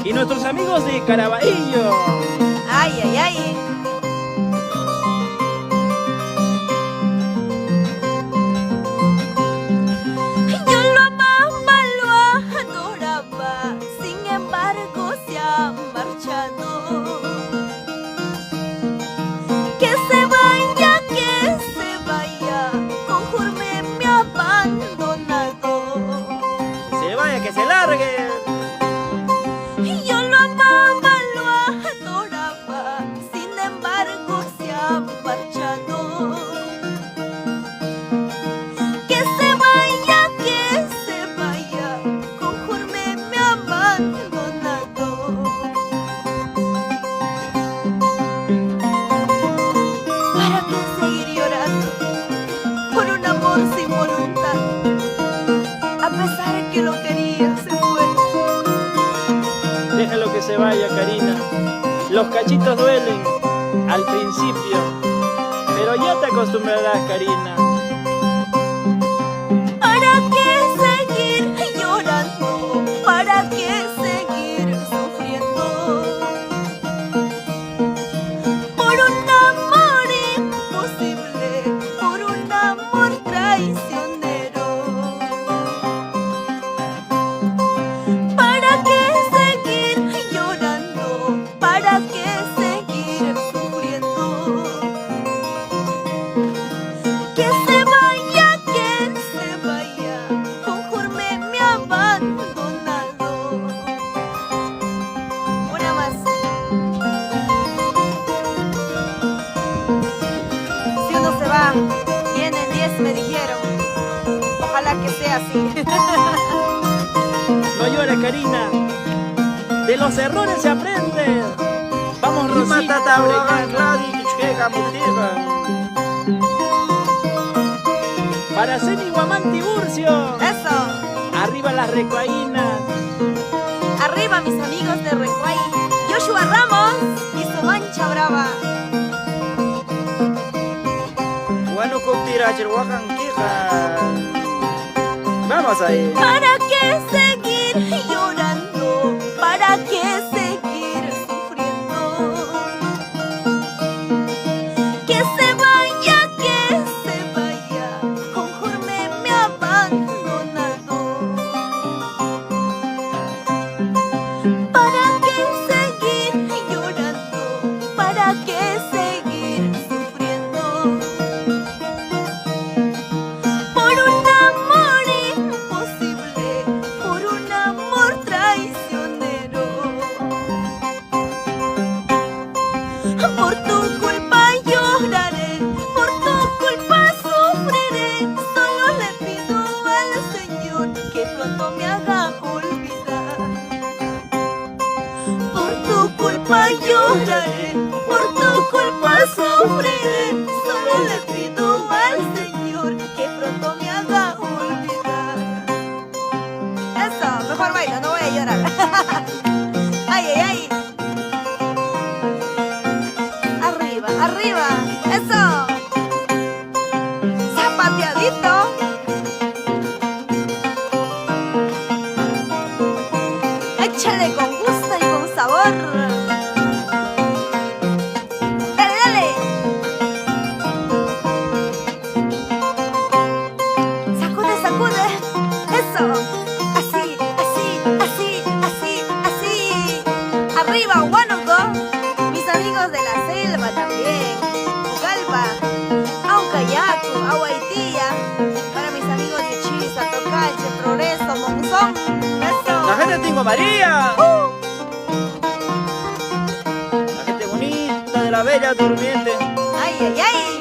y nuestros amigos de Caraballo. Ay, ay, ay. Yo lo amaba, lo adoraba, sin embargo se ha marchado. Que se vaya, conforme me ha abandonado. Se vaya, que se largue. Yo lo amaba, lo adoraba, sin embargo se ha marchado. Que se vaya, conforme me ha abandonado. ¿Para qué seguir llorando por un amor sin voluntad? A pesar que lo quería, se fue. Déjalo que se vaya, Karina. Los cachitos duelen al principio, pero ya te acostumbrarás, Karina. ¿Para qué seguir llorando? ¿Para qué seguir sufriendo? Por un amor imposible, por un amor traicionero. ¿Para qué seguir llorando? ¿Para qué seguir sufriendo? Que se vaya, conforme me ha abandonado. Una más. Si uno se va, vienen 10, me dijeron. Ojalá que sea así. No llores, Karina. De los errores se aprende. Vamos, Rosita. Para Seni Guamán Tiburcio. Eso. Arriba las recuainas. Arriba mis amigos de Recuay. Joshua Ramos y su mancha brava. Vamos ahí. ¿Para qué seguir llorando? ¿Para qué seguir sufriendo? Que se vaya, conforme me ha abandonado. ¿Para qué seguir llorando? ¿Para qué seguir sufriendo? Por un amor imposible, por un amor traicionero. Por tu culpa lloraré, por tu culpa sufriré. Solo le pido al Señor que pronto me haga olvidar. Por tu culpa lloraré, por tu culpa sufriré. Solo le pido al Señor que pronto me haga olvidar. Eso, mejor baila, no voy a llorar. Ay, ay, ay. Arriba, arriba. Eso. Zapateadito. Échale con gusto y con sabor. Dale, dale. Sacude, sacude. Eso. Así, así, así, así, así. Arriba, Huánuco. Mis amigos de la selva también. Pucallpa, Aucayacu, Ahuaytía. Para mis amigos de Chiza, Tocache, Progreso, Monzón. Eso. La gente de Tingo María. La gente bonita de la Bella Durmiente. Ay, ay, ay.